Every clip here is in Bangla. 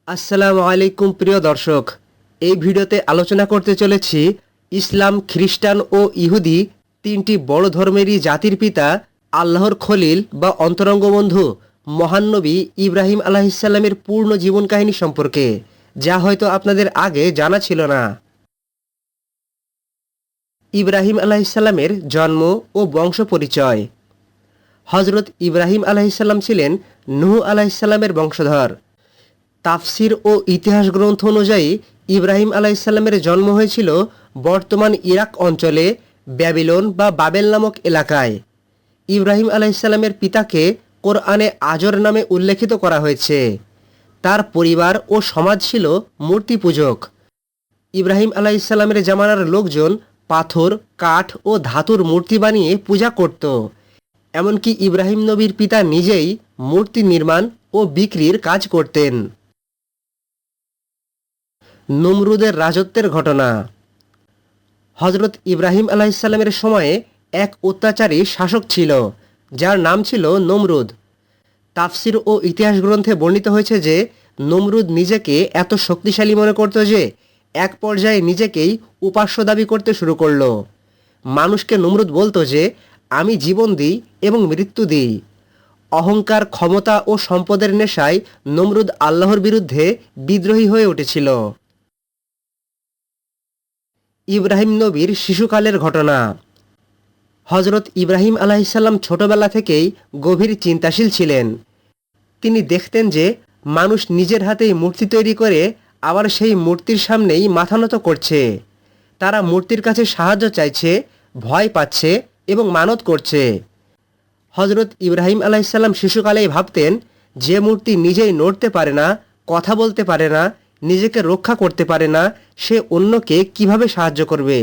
আসসালামু আলাইকুম প্রিয় দর্শক, এই ভিডিওতে আলোচনা করতে চলেছি ইসলাম, খ্রিস্টান ও ইহুদি তিনটি বড় ধর্মেরই জাতির পিতা আল্লাহর খলিল বা অন্তরঙ্গ বন্ধু মহান নবী ইব্রাহিম আলাইহিসসালামের পূর্ণ জীবন কাহিনী সম্পর্কে, যা হয়তো আপনাদের আগে জানা ছিল না। ইব্রাহিম আলাইহিসসালামের জন্ম ও বংশ পরিচয়। হজরত ইব্রাহিম আলাইহিসসালাম ছিলেন নূহ আলাইহিসসালামের বংশধর। তাফসির ও ইতিহাস গ্রন্থ অনুযায়ী ইব্রাহিম আলাইহিসসালামের জন্ম হয়েছিল বর্তমান ইরাক অঞ্চলে ব্যাবিলন বা বাবেল নামক এলাকায়। ইব্রাহিম আলাইহিসসালামের পিতাকে কোরআনে আজর নামে উল্লেখিত করা হয়েছে। তার পরিবার ও সমাজ ছিল মূর্তি পূজক। ইব্রাহিম আলাইহিসসালামের জামানার লোকজন পাথর, কাঠ ও ধাতুর মূর্তি বানিয়ে পূজা করত। এমনকি ইব্রাহিম নবীর পিতা নিজেই মূর্তি নির্মাণ ও বিক্রির কাজ করতেন। নমরুদের রাজত্বের ঘটনা। হজরত ইব্রাহিম আলাইহিসসালামের সময়ে এক অত্যাচারী শাসক ছিল, যার নাম ছিল নমরুদ। তাফসির ও ইতিহাস গ্রন্থে বর্ণিত হয়েছে যে নমরুদ নিজেকে এত শক্তিশালী মনে করত যে এক পর্যায়ে নিজেকেই উপাস্য দাবি করতে শুরু করল। মানুষকে নমরুদ বলতো যে আমি জীবন দিই এবং মৃত্যু দিই। অহংকার, ক্ষমতা ও সম্পদের নেশায় নমরুদ আল্লাহর বিরুদ্ধে বিদ্রোহী হয়ে উঠেছিল। ইব্রাহিম নবীর শিশুকালের ঘটনা। হজরত ইব্রাহিম আলাইহিসসালাম ছোটবেলা থেকেই গভীর চিন্তাশীল ছিলেন। তিনি দেখতেন যে মানুষ নিজের হাতেই মূর্তি তৈরি করে আবার সেই মূর্তির সামনেই মাথা নত করছে। তারা মূর্তির কাছে সাহায্য চাইছে, ভয় পাচ্ছে এবং মানত করছে। হজরত ইব্রাহিম আলাইহিসসালাম শিশুকালেই ভাবতেন, যে মূর্তি নিজেই নড়তে পারে না, কথা বলতে পারে না, নিজেকে রক্ষা করতে পারে না, সে অন্যকে কিভাবে সাহায্য করবে।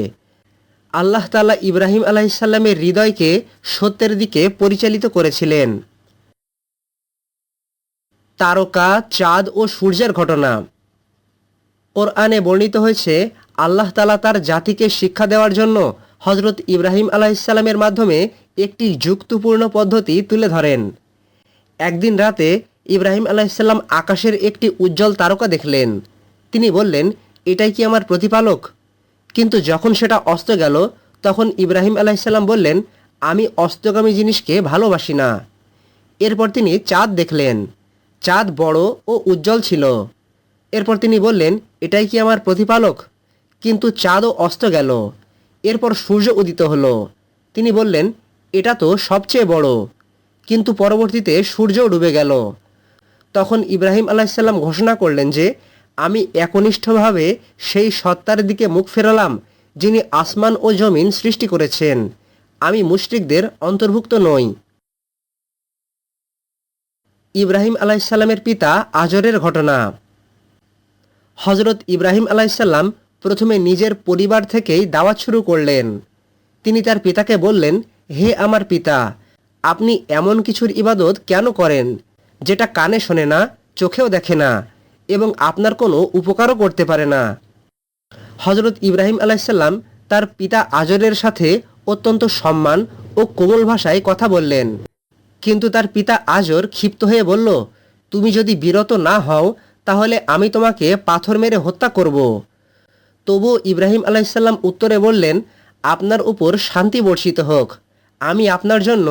আল্লাহ তাআলা ইব্রাহিম আলাইহিসসালামের হৃদয়কে সত্যের দিকে পরিচালিত করেছিলেন। তারকা, চাঁদ ও সূর্যের ঘটনা। কোরআনে বর্ণিত হয়েছে আল্লাহ তাআলা তার জাতিকে শিক্ষা দেওয়ার জন্য হজরত ইব্রাহিম আলাইহিসসালামের মাধ্যমে একটি যুক্তিপূর্ণ পদ্ধতি তুলে ধরেন। একদিন রাতে ইব্রাহিম আলাইহিসসালাম আকাশের একটি উজ্জ্বল তারকা দেখলেন। তিনি বললেন, এটাই কি আমার প্রতিপালক? কিন্তু যখন সেটা অস্ত গেল, তখন ইব্রাহিম আলাইহিসসালাম বললেন, আমি অস্তগামী জিনিসকে ভালোবাসি না। এরপর তিনি চাঁদ দেখলেন। চাঁদ বড় ও উজ্জ্বল ছিল। এরপর তিনি বললেন, এটাই কি আমার প্রতিপালক? কিন্তু চাঁদও অস্ত গেল। এরপর সূর্য উদিত হলো। তিনি বললেন, এটা তো সবচেয়ে বড়। কিন্তু পরবর্তীতে সূর্যও ডুবে গেল। তখন ইব্রাহিম আলাইহিসসালাম ঘোষণা করলেন যে আমি একনিষ্ঠভাবে সেই সত্তার দিকে মুখ ফেরালাম যিনি আসমান ও জমিন সৃষ্টি করেছেন। আমি মুশরিকদের অন্তর্ভুক্ত নই। ইব্রাহিম আলাইহিসসালামের পিতা আজরের ঘটনা। হজরত ইব্রাহিম আলাইহিসসালাম প্রথমে নিজের পরিবার থেকেই দাওয়াত শুরু করলেন। তিনি তার পিতাকে বললেন, হে আমার পিতা, আপনি এমন কিছুর ইবাদত কেন করেন যেটা কানে শোনে না, চোখেও দেখে না এবং আপনার কোনো উপকারও করতে পারে না। হজরত ইব্রাহিম আলাইহিসসালাম তার পিতা আজরের সাথে অত্যন্ত সম্মান ও কোমল ভাষায় কথা বললেন। কিন্তু তার পিতা আজর ক্ষিপ্ত হয়ে বলল, তুমি যদি বিরত না হও তাহলে আমি তোমাকে পাথর মেরে হত্যা করব। তবুও ইব্রাহিম আলাইহিসসালাম উত্তরে বললেন, আপনার উপর শান্তি বর্ষিত হোক। আমি আপনার জন্য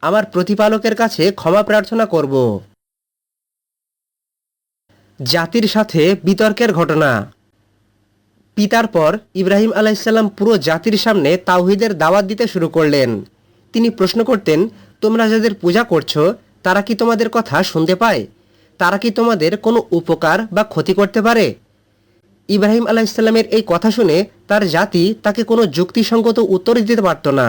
আমার প্রতিপালকের কাছে ক্ষমা প্রার্থনা করব। জাতির সাথে বিতর্কের ঘটনা। পিতার পর ইব্রাহিম আলাইহিসসালাম পুরো জাতির সামনে তাওহীদের দাওয়াত দিতে শুরু করলেন। তিনি প্রশ্ন করতেন, তোমরা যাদের পূজা করছো তারা কি তোমাদের কথা শুনতে পায়? তারা কি তোমাদের কোনো উপকার বা ক্ষতি করতে পারে? ইব্রাহিম আলাইহিসসালামের এই কথা শুনে তার জাতি তাকে কোনো যুক্তিসঙ্গত উত্তর দিতে পারত না।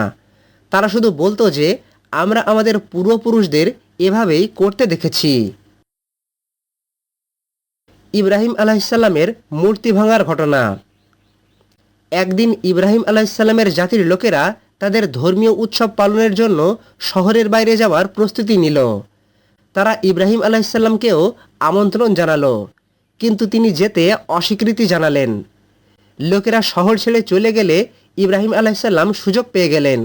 তারা শুধু বলতো যে আমরা আমাদের পূর্বপুরুষদের এভাবেই করতে দেখেছি। ইব্রাহিম আলাইহিসসালামের মূর্তি ভাঙার ঘটনা। একদিন ইব্রাহিম আলাইহিসসালামের জাতির লোকেরা তাদের ধর্মীয় উৎসব পালনের জন্য শহরের বাইরে যাওয়ার প্রস্তুতি নিল। তারা ইব্রাহিম আলাইহিসসালামকেও আমন্ত্রণ জানালো, কিন্তু তিনি যেতে অস্বীকৃতি জানালেন। লোকেরা শহর ছেড়ে চলে গেলে ইব্রাহিম আলাইহিসসালাম সুযোগ পেয়ে গেলেন।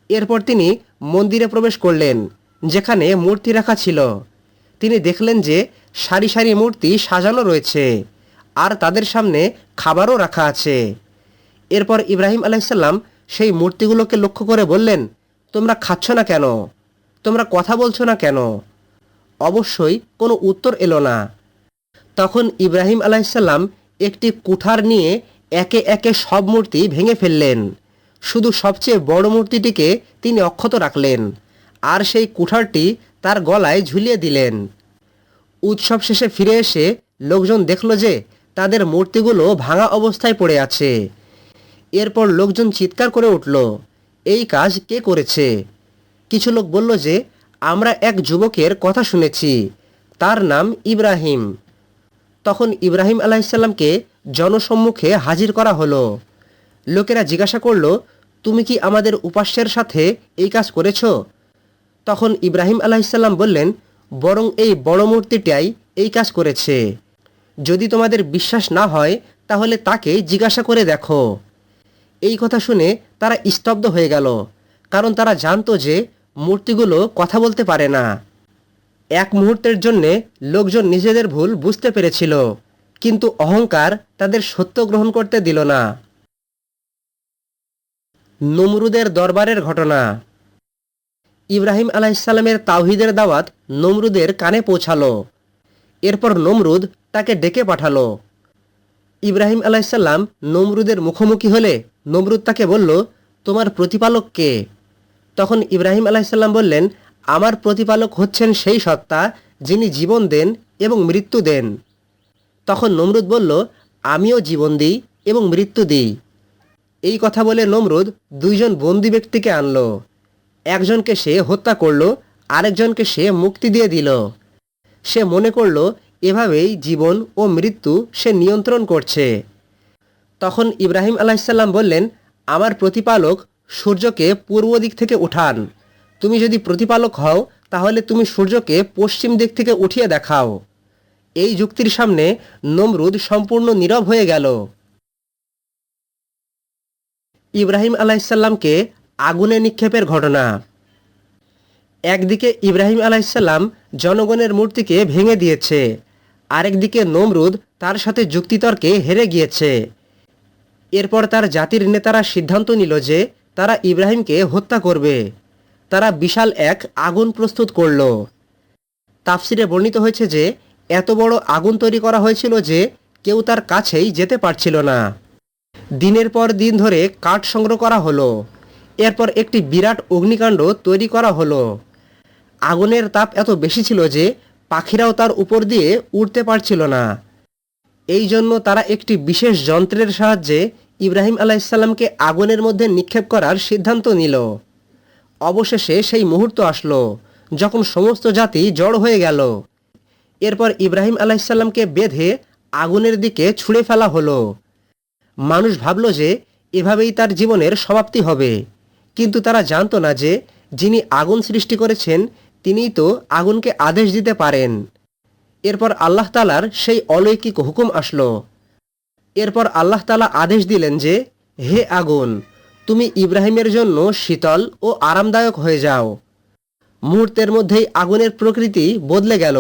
এরপর তিনি মন্দিরে প্রবেশ করলেন, যেখানে মূর্তি রাখা ছিল। তিনি দেখলেন যে সারি সারি মূর্তি সাজানো রয়েছে আর তাদের সামনে খাবারও রাখা আছে। এরপর ইব্রাহিম আলাইসাল্লাম সেই মূর্তিগুলোকে লক্ষ্য করে বললেন, তোমরা খাচ্ছ না কেন? তোমরা কথা বলছো না কেন? অবশ্যই কোনো উত্তর এলো না। তখন ইব্রাহিম আলাইসাল্লাম একটি কুঠার নিয়ে একে একে সব মূর্তি ভেঙে ফেললেন। শুধু সবচেয়ে বড় মূর্তিটিকে তিনি অক্ষত রাখলেন আর সেই কুঠারটি তার গলায় ঝুলিয়ে দিলেন। উৎসব শেষে ফিরে এসে লোকজন দেখল যে তাদের মূর্তিগুলো ভাঙা অবস্থায় পড়ে আছে। এরপর লোকজন চিৎকার করে উঠল, এই কাজ কে করেছে? কিছু লোক বলল যে আমরা এক যুবকের কথা শুনেছি, তার নাম ইব্রাহিম। তখন ইব্রাহিম আলাইসাল্লামকে জনসম্মুখে হাজির করা হলো। লোকেরা জিজ্ঞাসা করল, তুমি কি আমাদের উপাস্যের সাথে এই কাজ করেছ? তখন ইব্রাহিম আলাইসাল্লাম বললেন, বরং এই বড় মূর্তিটাই এই কাজ করেছে। যদি তোমাদের বিশ্বাস না হয় তাহলে তাকে জিজ্ঞাসা করে দেখো। এই কথা শুনে তারা স্তব্ধ হয়ে গেল, কারণ তারা জানতো যে মূর্তিগুলো কথা বলতে পারে না। এক মুহূর্তের জন্যে লোকজন নিজেদের ভুল বুঝতে পেরেছিল, কিন্তু অহংকার তাদের সত্য গ্রহণ করতে দিল না। নমরুদের দরবারের ঘটনা। ইব্রাহিম আলাইসাল্লামের তাওহীদের দাওয়াত নমরুদের কানে পৌঁছালো। এরপর নমরুদ তাকে ডেকে পাঠালো। ইব্রাহিম আলাইসাল্লাম নমরুদের মুখোমুখি হলে নমরুদ তাকে বলল, তোমার প্রতিপালক কে? তখন ইব্রাহিম আলাইসাল্লাম বললেন, আমার প্রতিপালক হচ্ছেন সেই সত্তা যিনি জীবন দেন এবং মৃত্যু দেন। তখন নমরুদ বলল, আমিও জীবন দিই এবং মৃত্যু দিই। এই কথা বলে নমরুদ দুইজন বন্দী ব্যক্তিকে আনল। একজনকে সে হত্যা করল, আরেকজনকে সে মুক্তি দিয়ে দিল। সে মনে করল এভাবেই জীবন ও মৃত্যু সে নিয়ন্ত্রণ করছে। তখন ইব্রাহিম আলাইসাল্লাম বললেন, আমার প্রতিপালক সূর্যকে পূর্ব দিক থেকে উঠান। তুমি যদি প্রতিপালক হও তাহলে তুমি সূর্যকে পশ্চিম দিক থেকে উঠিয়ে দেখাও। এই যুক্তির সামনে নমরুদ সম্পূর্ণ নীরব হয়ে গেল। ইব্রাহিম আলাইসাল্লামকে আগুনে নিক্ষেপের ঘটনা। একদিকে ইব্রাহিম আলাইসাল্লাম জনগণের মূর্তিকে ভেঙে দিয়েছে, আরেকদিকে নমরুদ তার সাথে যুক্তিতর্কে হেরে গিয়েছে। এরপর তার জাতির নেতারা সিদ্ধান্ত নিল যে তারা ইব্রাহিমকে হত্যা করবে। তারা বিশাল এক আগুন প্রস্তুত করল। তাফসিরে বর্ণিত হয়েছে যে এত বড় আগুন তৈরি করা হয়েছিল যে কেউ তার কাছেই যেতে পারছিল না। দিনের পর দিন ধরে কাঠ সংগ্রহ করা হলো। এরপর একটি বিরাট অগ্নিকাণ্ড তৈরি করা হলো। আগুনের তাপ এত বেশি ছিল যে পাখিরাও তার উপর দিয়ে উড়তে পারছিল না। এই জন্য তারা একটি বিশেষ যন্ত্রের সাহায্যে ইব্রাহিম আলাইসাল্লামকে আগুনের মধ্যে নিক্ষেপ করার সিদ্ধান্ত নিল। অবশেষে সেই মুহূর্ত আসলো যখন সমস্ত জাতি জড় হয়ে গেল। এরপর ইব্রাহিম আলাইসাল্লামকে বেঁধে আগুনের দিকে ছুঁড়ে ফেলা হলো। মানুষ ভাবল যে এভাবেই তার জীবনের সমাপ্তি হবে, কিন্তু তারা জানতো না যে যিনি আগুন সৃষ্টি করেছেন তিনিই তো আগুনকে আদেশ দিতে পারেন। এরপর আল্লাহ তাআলার সেই অলৌকিক হুকুম আসলো। এরপর আল্লাহ তাআলা আদেশ দিলেন যে, হে আগুন, তুমি ইব্রাহিমের জন্য শীতল ও আরামদায়ক হয়ে যাও। মুহূর্তের মধ্যেই আগুনের প্রকৃতি বদলে গেল।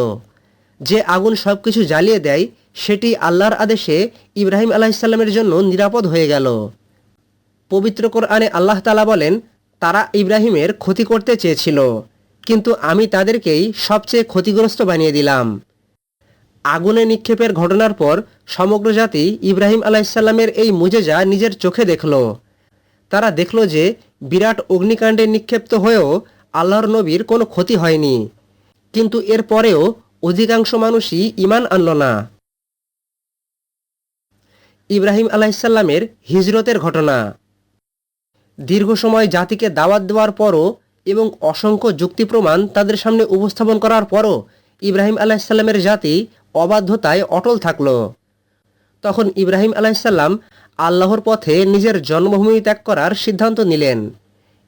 যে আগুন সবকিছু জ্বালিয়ে দেয় সেটি আল্লাহর আদেশে ইব্রাহিম আলাইসাল্লামের জন্য নিরাপদ হয়ে গেল। পবিত্র কোরআনে আল্লাহ তাআলা বলেন, তারা ইব্রাহিমের ক্ষতি করতে চেয়েছিল, কিন্তু আমি তাদেরকেই সবচেয়ে ক্ষতিগ্রস্ত বানিয়ে দিলাম। আগুনে নিক্ষেপের ঘটনার পর সমগ্র জাতি ইব্রাহিম আলাইসাল্লামের এই মুজেজা নিজের চোখে দেখল। তারা দেখল যে বিরাট অগ্নিকাণ্ডে নিক্ষেপ্ত হয়েও আল্লাহর নবীর কোনো ক্ষতি হয়নি, কিন্তু এর পরেও অধিকাংশ মানুষই ঈমান আনল না। ইব্রাহিম আলাইসাল্লামের হিজরতের ঘটনা। দীর্ঘ সময় জাতিকে দাওয়াত দেওয়ার পরও এবং অসংখ্য যুক্তি প্রমাণ তাদের সামনে উপস্থাপন করার পরও ইব্রাহিম আলাইসাল্লামের জাতি অবাধ্যতায় অটল থাকল। তখন ইব্রাহিম আলাইসাল্লাম আল্লাহর পথে নিজের জন্মভূমি ত্যাগ করার সিদ্ধান্ত নিলেন।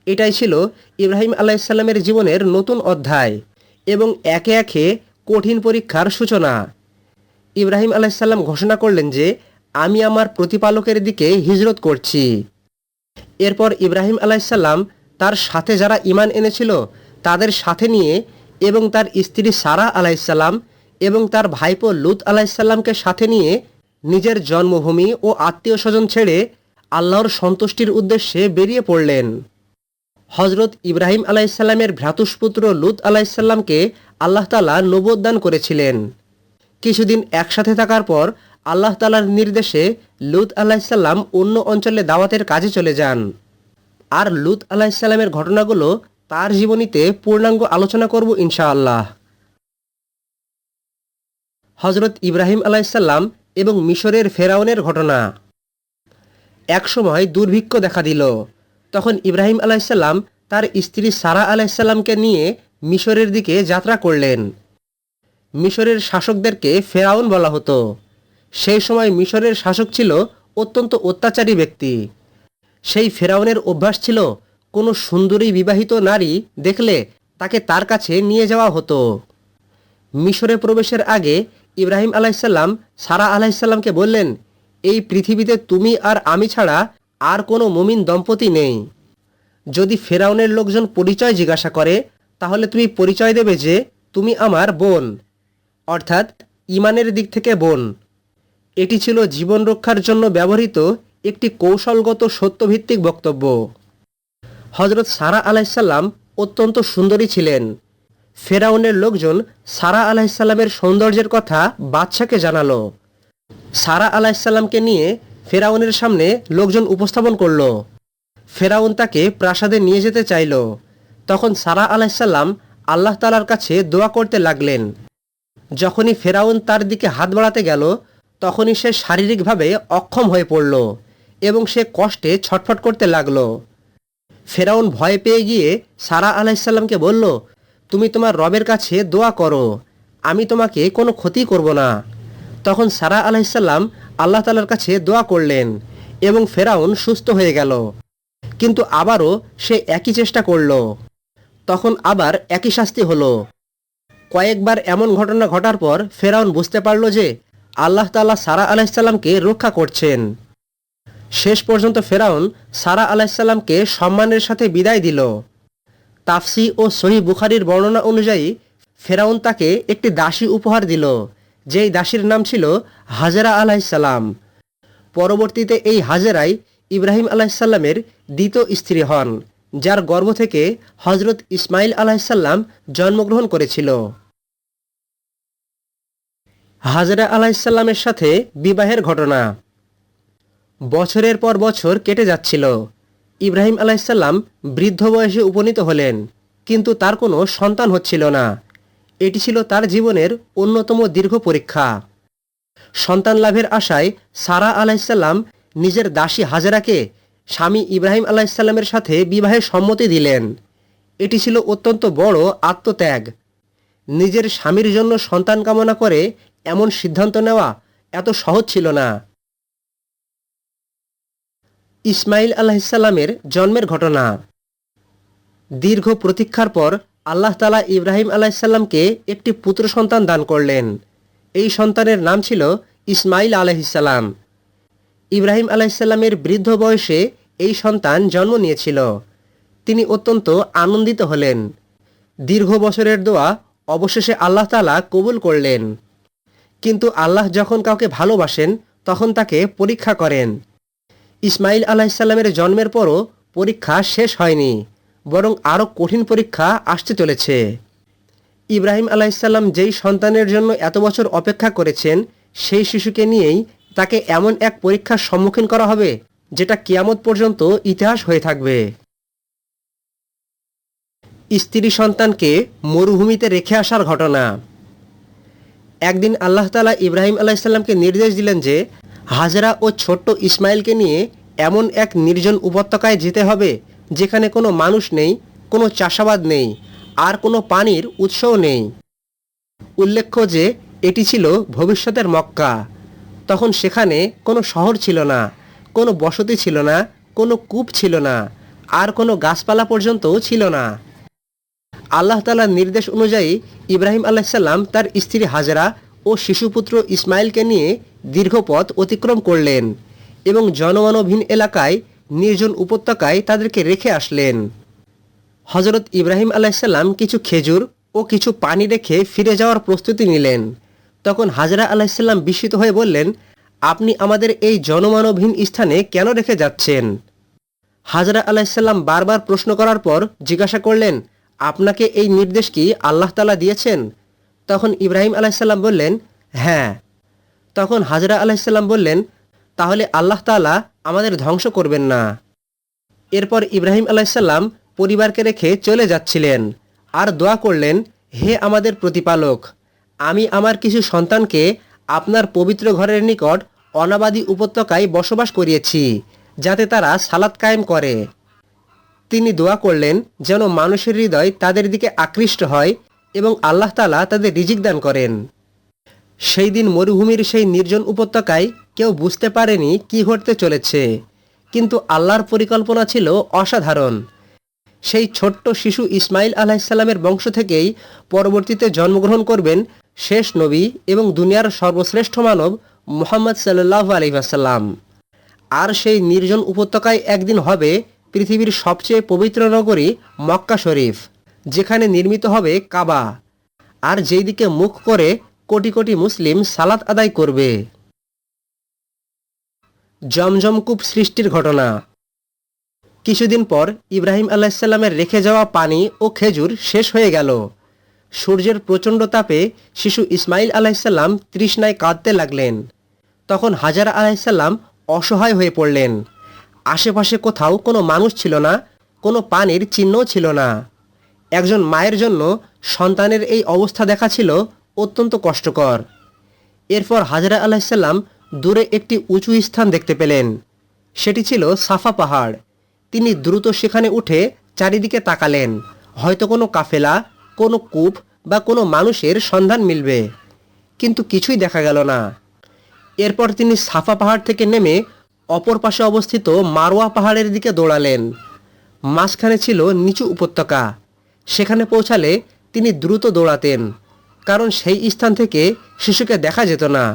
এটাই ছিল ইব্রাহিম আলাইসাল্লামের জীবনের নতুন অধ্যায় এবং একে একে কঠিন পরীক্ষার সূচনা। ইব্রাহিম আলাইসাল্লাম ঘোষণা করলেন যে আমি আমার প্রতিপালকের দিকে হিজরত করছি। এরপর ইব্রাহিম আলাইসাল্লাম তার সাথে যারা ঈমান এনেছিল তাদের সাথে নিয়ে এবং তার স্ত্রী সারা আলাইসাল্লাম এবং তার ভাইপো লুত আলাইসাল্লামকে সাথে নিয়ে নিজের জন্মভূমি ও আত্মীয় স্বজন ছেড়ে আল্লাহর সন্তুষ্টির উদ্দেশ্যে বেরিয়ে পড়লেন। হজরত ইব্রাহিম আলাইসাল্লামের ভ্রাতুষ্পুত্র লুত আলাইসাল্লামকে আল্লাহ তাআলা নবুয়ত দান করেছিলেন। কিছুদিন একসাথে থাকার পর আল্লাহ তাআলার নির্দেশে লুত আলাইসাল্লাম অন্য অঞ্চলে দাওয়াতের কাজে চলে যান। আর লুত আলাইসাল্লামের ঘটনাগুলো তার জীবনীতে পূর্ণাঙ্গ আলোচনা করব ইনশাআল্লাহ। হজরত ইব্রাহিম আলাইসাল্লাম এবং মিশরের ফেরাউনের ঘটনা। একসময় দুর্ভিক্ষ দেখা দিল। তখন ইব্রাহিম আলাইসাল্লাম তার স্ত্রী সারা আলাইসাল্লামকে নিয়ে মিশরের দিকে যাত্রা করলেন। মিশরের শাসকদেরকে ফেরাউন বলা হতো। সেই সময় মিশরের শাসক ছিল অত্যন্ত অত্যাচারী ব্যক্তি। সেই ফেরাউনের অভ্যাস ছিল কোনো সুন্দরী বিবাহিত নারী দেখলে তাকে তার কাছে নিয়ে যাওয়া হতো। মিশরে প্রবেশের আগে ইব্রাহিম আলাইসাল্লাম সারা আলাইসাল্লামকে বললেন, এই পৃথিবীতে তুমি আর আমি ছাড়া আর কোনো মুমিন দম্পতি নেই। যদি ফেরাউনের লোকজন পরিচয় জিজ্ঞাসা করে তাহলে তুমি পরিচয় দেবে যে তুমি আমার বোন, অর্থাৎ ইমানের দিক থেকে বোন। এটি ছিল জীবন রক্ষার জন্য ব্যবহৃত একটি কৌশলগত সত্যভিত্তিক বক্তব্য। হজরত সারা আলাইসাল্লাম অত্যন্ত সুন্দরী ছিলেন। ফেরাউনের লোকজন সারা আলাইসাল্লামের সৌন্দর্যের কথা বাদশাকে জানালো। সারা আলাইসাল্লামকে নিয়ে ফেরাউনের সামনে লোকজন উপস্থাপন করল। ফেরাউন তাকে প্রাসাদে নিয়ে যেতে চাইল। তখন সারা আলাইসাল্লাম আল্লাহ তাআলার কাছে দোয়া করতে লাগলেন। যখনই ফেরাউন তার দিকে হাত বাড়াতে গেল তখনই সে শারীরিকভাবে অক্ষম হয়ে পড়ল এবং সে কষ্টে ছটফট করতে লাগল। ফেরাউন ভয় পেয়ে গিয়ে সারা আলাইসাল্লামকে বলল, তুমি তোমার রবের কাছে দোয়া করো, আমি তোমাকে কোনো ক্ষতি করব না। তখন সারা আলাইসাল্লাম আল্লাহ তাআলার কাছে দোয়া করলেন এবং ফেরাউন সুস্থ হয়ে গেল। কিন্তু আবারও সে একই চেষ্টা করল। তখন আবার একই শাস্তি হলো। কয়েকবার এমন ঘটনা ঘটার পর ফেরাউন বুঝতে পারল যে আল্লাহ তাআলা সারা আলাইসাল্লামকে রক্ষা করছেন। শেষ পর্যন্ত ফেরাউন সারা আলাইসাল্লামকে সম্মানের সাথে বিদায় দিল। তাফসি ও সহিহ বুখারীর বর্ণনা অনুযায়ী ফেরাউন তাকে একটি দাসী উপহার দিল, যেই দাসীর নাম ছিল হাজেরা আলাইসাল্লাম। পরবর্তীতে এই হাজেরাই ইব্রাহিম আলাইসাল্লামের দ্বিতীয় স্ত্রী হন, যার গর্ভ থেকে হজরত ইসমাইল আলাইসাল্লাম জন্মগ্রহণ করেছিল। হাজেরা আলাইসাল্লামের সাথে বিবাহের ঘটনা। বছরের পর বছর কেটে যাচ্ছিল। ইব্রাহিম আলাইসাল্লাম বৃদ্ধ বয়সে উপনীত হলেন, কিন্তু তার কোনো সন্তান হচ্ছিল না। এটি ছিল তার জীবনের অন্যতম দীর্ঘ পরীক্ষা। সন্তান লাভের আশায় সারা আলাইসাল্লাম নিজের দাসী হাজেরাকে স্বামী ইব্রাহিম আলাইসাল্লামের সাথে বিবাহে সম্মতি দিলেন। এটি ছিল অত্যন্ত বড় আত্মত্যাগ। নিজের স্বামীর জন্য সন্তান কামনা করে এমন সিদ্ধান্ত নেওয়া এত সহজ ছিল না। ইসমাইল আলাইসাল্লামের জন্মের ঘটনা। দীর্ঘ প্রতীক্ষার পর আল্লাহ তাআলা ইব্রাহিম আলাইসাল্লামকে একটি পুত্র সন্তান দান করলেন। এই সন্তানের নাম ছিল ইসমাইল আলাইহিসসালাম। ইব্রাহিম আলাইসাল্লামের বৃদ্ধ বয়সে এই সন্তান জন্ম নিয়েছিল। তিনি অত্যন্ত আনন্দিত হলেন। দীর্ঘ বছরের দোয়া অবশেষে আল্লাহ তাআলা কবুল করলেন। কিন্তু আল্লাহ যখন কাউকে ভালোবাসেন তখন তাকে পরীক্ষা করেন। ইসমাইল আলাইসাল্লামের জন্মের পরও পরীক্ষা শেষ হয়নি, বরং আরও কঠিন পরীক্ষা আসতে চলেছে। ইব্রাহিম আলাইসাল্লাম যেই সন্তানের জন্য এত বছর অপেক্ষা করেছেন, সেই শিশুকে নিয়েই তাকে এমন এক পরীক্ষার সম্মুখীন করা হবে যেটা কিয়ামত পর্যন্ত ইতিহাস হয়ে থাকবে। স্ত্রী সন্তানকে মরুভূমিতে রেখে আসার ঘটনা। একদিন আল্লাহ তাআলা ইব্রাহিম আলাইসাল্লামকে নির্দেশ দিলেন যে হাজেরা ও ছোট্ট ইসমাইলকে নিয়ে এমন এক নির্জন উপত্যকায় যেতে হবে যেখানে কোনো মানুষ নেই, কোনো চাষাবাদ নেই, আর কোনো পানির উৎসও নেই। উল্লেখ্য যে এটি ছিল ভবিষ্যতের মক্কা। তখন সেখানে কোনো শহর ছিল না, কোনো বসতি ছিল না, কোনো কূপ ছিল না, আর কোনো গাছপালা পর্যন্তও ছিল না। আল্লাহ তাআলার নির্দেশ অনুযায়ী ইব্রাহিম আলাইসাল্লাম তার স্ত্রী হাজেরা ও শিশুপুত্র ইসমাইলকে নিয়ে দীর্ঘ পথ অতিক্রম করলেন এবং জনমানবহীন এলাকায় নির্জন উপত্যকায় তাদেরকে রেখে আসলেন। হজরত ইব্রাহিম আলাইসাল্লাম কিছু খেজুর ও কিছু পানি রেখে ফিরে যাওয়ার প্রস্তুতি নিলেন। তখন হাজরা আলাইসাল্লাম বিস্মিত হয়ে বললেন, আপনি আমাদের এই জনমানবহীন স্থানে কেন রেখে যাচ্ছেন? হাজরা আলাইসাল্লাম বারবার প্রশ্ন করার পর জিজ্ঞাসা করলেন, আপনাকে এই নির্দেশ কি আল্লাহ তাআলা দিয়েছেন? তখন ইব্রাহিম আলাইসাল্লাম বললেন, হ্যাঁ। তখন হাজরা আলাইসাল্লাম বললেন, তাহলে আল্লাহ তাআলা আমাদের ধ্বংস করবেন না। এরপর ইব্রাহিম আলাইসাল্লাম পরিবারকে রেখে চলে যাচ্ছিলেন আর দোয়া করলেন, হে আমাদের প্রতিপালক, আমি আমার কিছু সন্তানকে আপনার পবিত্র ঘরের নিকট অনাবাদী উপত্যকায় বসবাস করিয়েছি, যাতে তারা সালাত কায়েম করে। তিনি দোয়া করলেন যেন মানুষের হৃদয় তাদের দিকে আকৃষ্ট হয় এবং আল্লাহ তাআলা তাদের রিজিক দান করেন। সেই দিন মরুভূমির সেই নির্জন উপত্যকায় কেউ বুঝতে পারেনি কি ঘটতে চলেছে, কিন্তু আল্লাহর পরিকল্পনা ছিল অসাধারণ। সেই ছোট্ট শিশু ইসমাইল আলাইসাল্লামের বংশ থেকেই পরবর্তীতে জন্মগ্রহণ করবেন শেষ নবী এবং দুনিয়ার সর্বশ্রেষ্ঠ মানব মুহাম্মদ সাল্লাল্লাহু আলাইহি ওয়াসাল্লাম। আর সেই নির্জন উপত্যকায় একদিন হবে পৃথিবীর সবচেয়ে পবিত্র নগরী মক্কা শরীফ, যেখানে নির্মিত হবে কাবা, আর যেই দিকে মুখ করে কোটি কোটি মুসলিম সালাত আদায় করবে। জমজম কূপ সৃষ্টির ঘটনা। কিছুদিন পর ইব্রাহিম আলাইসাল্লামের রেখে যাওয়া পানি ও খেজুর শেষ হয়ে গেল। সূর্যের প্রচণ্ড তাপে শিশু ইসমাইল আলাইসাল্লাম তৃষ্ণায় কাঁদতে লাগলেন। তখন হাজারা আলাইসাল্লাম অসহায় হয়ে পড়লেন। আশেপাশে কোথাও কোনো মানুষ ছিল না, কোনো পানির চিহ্নও ছিল না। একজন মায়ের জন্য সন্তানের এই অবস্থা দেখা ছিল অত্যন্ত কষ্টকর। এরপর হাজরা আলাইসাল্লাম দূরে একটি উঁচু স্থান দেখতে পেলেন। সেটি ছিল সাফা পাহাড়। তিনি দ্রুত সেখানে উঠে চারিদিকে তাকালেন, হয়তো কোনো কাফেলা, কোনো কূপ বা কোনো মানুষের সন্ধান মিলবে, কিন্তু কিছুই দেখা গেল না। এরপর তিনি সাফা পাহাড় থেকে নেমে অপর পাশে অবস্থিত মারওয়া পাহাড়ের দিকে দৌড়ালেন। মাঝখানে ছিল নিচু উপত্যকা। সেখানে পৌঁছালে তিনি দ্রুত দৌড়াতেন, কারণ সেই স্থান থেকে শিশুকে দেখা যেত না।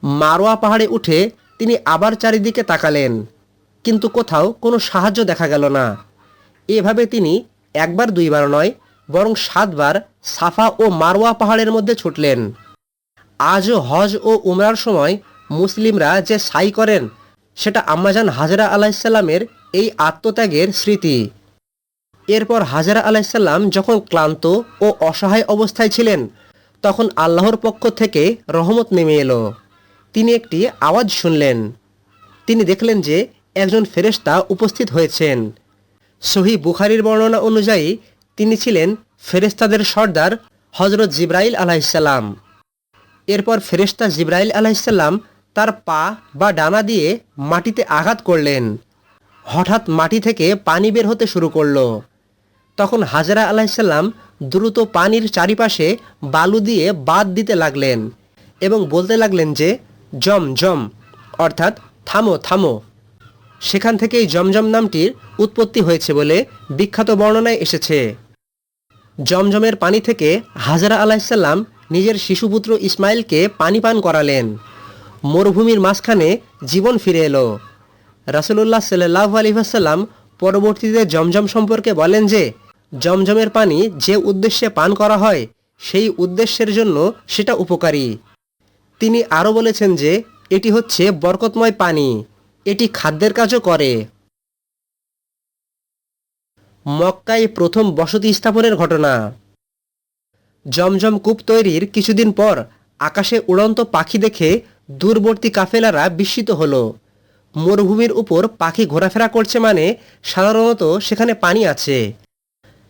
মারওয়া পাহাড়ে উঠে তিনি আবার চারিদিকে তাকালেন, কিন্তু কোথাও কোনো সাহায্য দেখা গেল না। এভাবে তিনি একবার দুইবার নয়, বরং 7 বার সাফা ও মারওয়া পাহাড়ের মধ্যে ছুটলেন। আজও হজ ও উমরার সময় মুসলিমরা যে সাই করেন, সেটা আম্মাজান হাজরা আলাইসাল্লামের এই আত্মত্যাগের স্মৃতি। এরপর হাজরা আলাইসাল্লাম যখন ক্লান্ত ও অসহায় অবস্থায় ছিলেন, তখন আল্লাহর পক্ষ থেকে রহমত নেমে এলো। তিনি একটি আওয়াজ শুনলেন। তিনি দেখলেন যে একজন ফেরেশতা উপস্থিত হয়েছেন। সহিহ বুখারীর বর্ণনা অনুযায়ী তিনি ছিলেন ফেরেশতাদের সর্দার হযরত জিবরাইল আলাইহিসসালাম। এরপর ফেরেশতা জিবরাইল আলাইহিসসালাম তার পা বা ডানা দিয়ে মাটিতে আঘাত করলেন। হঠাৎ মাটি থেকে পানি বের হতে শুরু করলো। তখন হাজরা আলাইহিসসালাম দ্রুত পানির চারিপাশে বালু দিয়ে বাঁধ দিতে লাগলেন এবং বলতে লাগলেন যে, জম জম, অর্থাৎ থামো থামো। সেখান থেকেই জমজম নামটির উৎপত্তি হয়েছে বলে বিখ্যাত বর্ণনায় এসেছে। জমজমের পানি থেকে হাজরা আলাইহিসসালাম নিজের শিশুপুত্র ইসমাইলকে পানি পান করালেন। মরুভূমির মাঝখানে জীবন ফিরে এলো। রাসূলুল্লাহ সাল্লাল্লাহু আলাইহি ওয়াসাল্লাম পরবর্তীতে জমজম সম্পর্কে বলেন যে, জমজমের পানি যে উদ্দেশ্যে পান করা হয়, সেই উদ্দেশ্যের জন্য সেটা উপকারী। তিনি আরও বলেছেন যে, এটি হচ্ছে বরকতময় পানি, এটি খাদ্যের কাজও করে। মক্কায় প্রথম বসতি স্থাপনের ঘটনা। জমজম কূপ তৈরির কিছুদিন পর আকাশে উড়ন্ত পাখি দেখে দূরবর্তী কাফেলারা বিস্মিত হলো। মরুভূমির উপর পাখি ঘোরাফেরা করছে মানে সাধারণত সেখানে পানি আছে।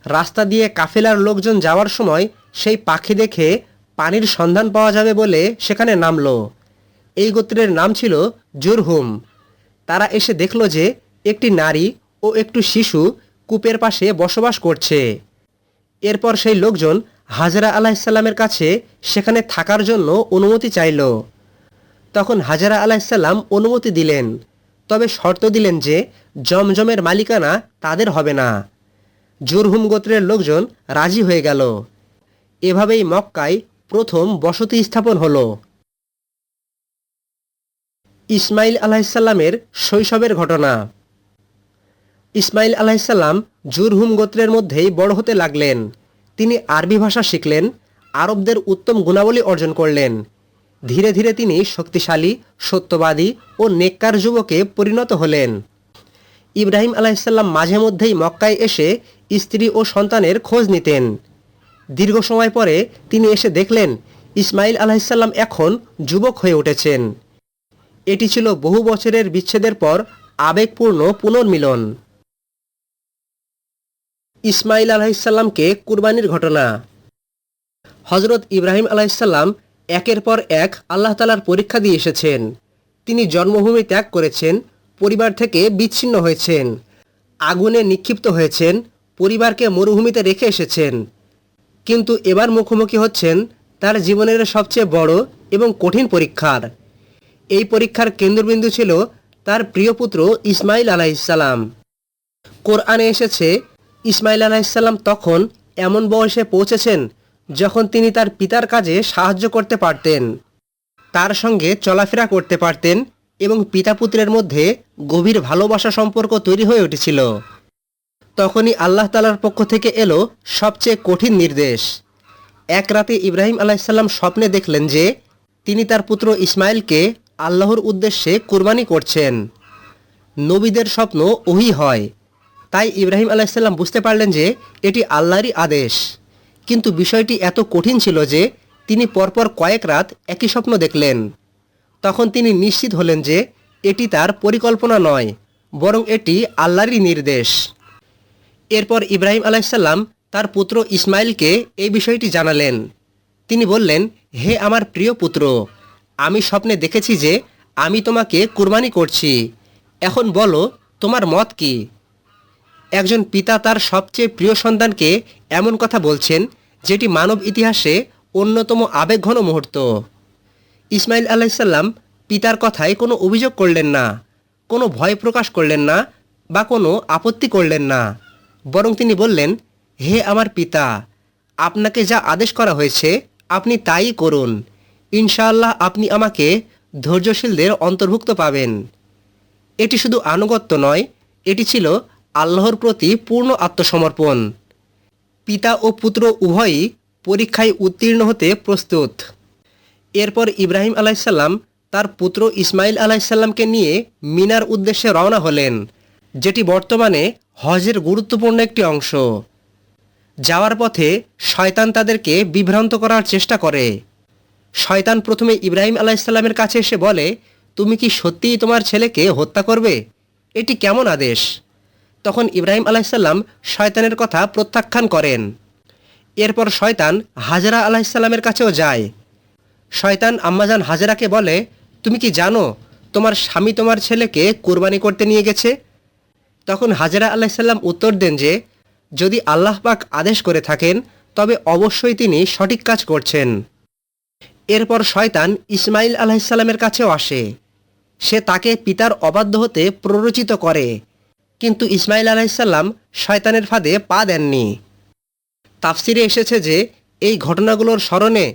রাস্তা দিয়ে কাফেলার লোকজন যাওয়ার সময় সেই পাখি দেখে পানির সন্ধান পাওয়া যাবে বলে সেখানে নামলো। এই গোত্রের নাম ছিল জুরহুম। তারা এসে দেখল যে একটি নারী ও একটি শিশু কূপের পাশে বসবাস করছে। এরপর সেই লোকজন হাজরা আলাইহিসসালামের কাছে সেখানে থাকার জন্য অনুমতি চাইল। তখন হাজরা আলাইহিসসালাম অনুমতি দিলেন, তবে শর্ত দিলেন যে জমজমের মালিকানা তাদের হবে না। জুরহুম গোত্রের লোকজন রাজি হয়ে গেল। এভাবেই মক্কায় প্রথম বসতি স্থাপন হলো। ইসমাইল আলাইহিসসালামের শৈশবের ঘটনা। ইসমাইল আলাইহিসসালাম জুরহুম গোত্রের মধ্যেই বড় হতে লাগলেন। তিনি আরবি ভাষা শিখলেন, আরবদের উত্তম গুণাবলী অর্জন করলেন। ধীরে ধীরে তিনি শক্তিশালী, সত্যবাদী ও নেককার যুবকে পরিণত হলেন। ইব্রাহিম আলাইসাল্লাম মাঝে মধ্যেই মক্কায় এসে স্ত্রী ও সন্তানের খোঁজ নিতেন। দীর্ঘ সময় পরে তিনি এসে দেখলেন ইসমাইল আলাইসাল্লাম এখন যুবক হয়ে উঠেছেন। এটি ছিল বহু বছরের বিচ্ছেদের পর আবেগপূর্ণ পুনর্মিলন। ইসমাইল আলাইসাল্লামকে কুরবানির ঘটনা। হজরত ইব্রাহিম আলাইসাল্লাম একের পর এক আল্লাহ তাআলার পরীক্ষা দিয়ে এসেছেন। তিনি জন্মভূমি ত্যাগ করেছেন, পরিবার থেকে বিচ্ছিন্ন হয়েছেন, আগুনে নিক্ষিপ্ত হয়েছেন, পরিবারকে মরুভূমিতে রেখে এসেছেন। কিন্তু এবার মুখোমুখি হচ্ছেন তার জীবনের সবচেয়ে বড় এবং কঠিন পরীক্ষার। এই পরীক্ষার কেন্দ্রবিন্দু ছিল তার প্রিয় পুত্র ইসমাইল আলাইহিসসালাম। কোরআনে এসেছে, ইসমাইল আলাইহিসসালাম তখন এমন বয়সে পৌঁছেছেন যখন তিনি তার পিতার কাজে সাহায্য করতে পারতেন, তার সঙ্গে চলাফেরা করতে পারতেন এবং পিতা পুত্রের মধ্যে গভীর ভালোবাসা সম্পর্ক তৈরি হয়ে উঠেছিল। তখনই আল্লাহ তাআলার পক্ষ থেকে এলো সবচেয়ে কঠিন নির্দেশ। এক রাতে ইব্রাহিম আলাইহিসসালাম স্বপ্নে দেখলেন যে তিনি তার পুত্র ইসমাইলকে আল্লাহর উদ্দেশ্যে কুরবানি করছেন। নবীদের স্বপ্ন ওহী হয়, তাই ইব্রাহিম আলাইহিসসালাম বুঝতে পারলেন যে এটি আল্লাহরই আদেশ। কিন্তু বিষয়টি এত কঠিন ছিল যে তিনি পরপর কয়েক রাত একই স্বপ্ন দেখলেন। তখন তিনি নিশ্চিত হলেন যে এটি তার পরিকল্পনা নয়, বরং এটি আল্লাহরই নির্দেশ। এরপর ইব্রাহিম আলাইহিসসালাম তার পুত্র ইসমাইলকে এই বিষয়টি জানালেন। তিনি বললেন, হে আমার প্রিয় পুত্র, আমি স্বপ্নে দেখেছি যে আমি তোমাকে কুরবানি করছি। এখন বলো তোমার মত কি? একজন পিতা তার সবচেয়ে প্রিয় সন্তানকে এমন কথা বলছেন যেটি মানব ইতিহাসে অন্যতম আবেগঘন মুহূর্ত। ইসমাইল আলাইহিসসালাম পিতার কথায় কোনো অভিযোগ করলেন না, কোনো ভয় প্রকাশ করলেন না বা কোনো আপত্তি করলেন না, বরং তিনি বললেন, হে আমার পিতা, আপনাকে যা আদেশ করা হয়েছে আপনি তাই করুন। ইনশাআল্লাহ আপনি আমাকে ধৈর্যশীলদের অন্তর্ভুক্ত পাবেন। এটি শুধু আনুগত্য নয়, এটি ছিল আল্লাহর প্রতি পূর্ণ আত্মসমর্পণ। পিতা ও পুত্র উভয়ই পরীক্ষায় উত্তীর্ণ হতে প্রস্তুত। এরপর ইব্রাহিম আলাইহিসসালাম তার পুত্র ইসমাইল আলাইহিসসালামকে নিয়ে মিনার উদ্দেশ্যে রওনা হলেন, যেটি বর্তমানে হজের গুরুত্বপূর্ণ একটি অংশ। যাওয়ার পথে শয়তান তাদেরকে বিভ্রান্ত করার চেষ্টা করে। শয়তান প্রথমে ইব্রাহিম আলাইহিসসালামের কাছে এসে বলে, তুমি কি সত্যিই তোমার ছেলেকে হত্যা করবে? এটি কেমন আদেশ? তখন ইব্রাহিম আলাইহিসসালাম শয়তানের কথা প্রত্যাখ্যান করেন। এরপর শয়তান হাজেরা আলাইহিসসালামের কাছেও যায়। শয়তান আম্মাজান হাজেরাকে বলে, তুমি কি জানো তোমার স্বামী তোমার ছেলেকে কুরবানি করতে নিয়ে গেছে? তখন হাজেরা আলাইহিসসালাম উত্তর দেন যে যদি আল্লাহ পাক আদেশ করে থাকেন তবে অবশ্যই তিনি সঠিক কাজ করছেন। এরপর শয়তান ইসমাইল আলাইহিসসালামের কাছেও আসে। সে তাকে পিতার অবাধ্য হতে প্ররোচিত করে, কিন্তু ইসমাইল আলাইহিসসালাম শয়তানের ফাঁদে পা দেননি। তাফসিরে এসেছে যে এই ঘটনাগুলোর স্মরণে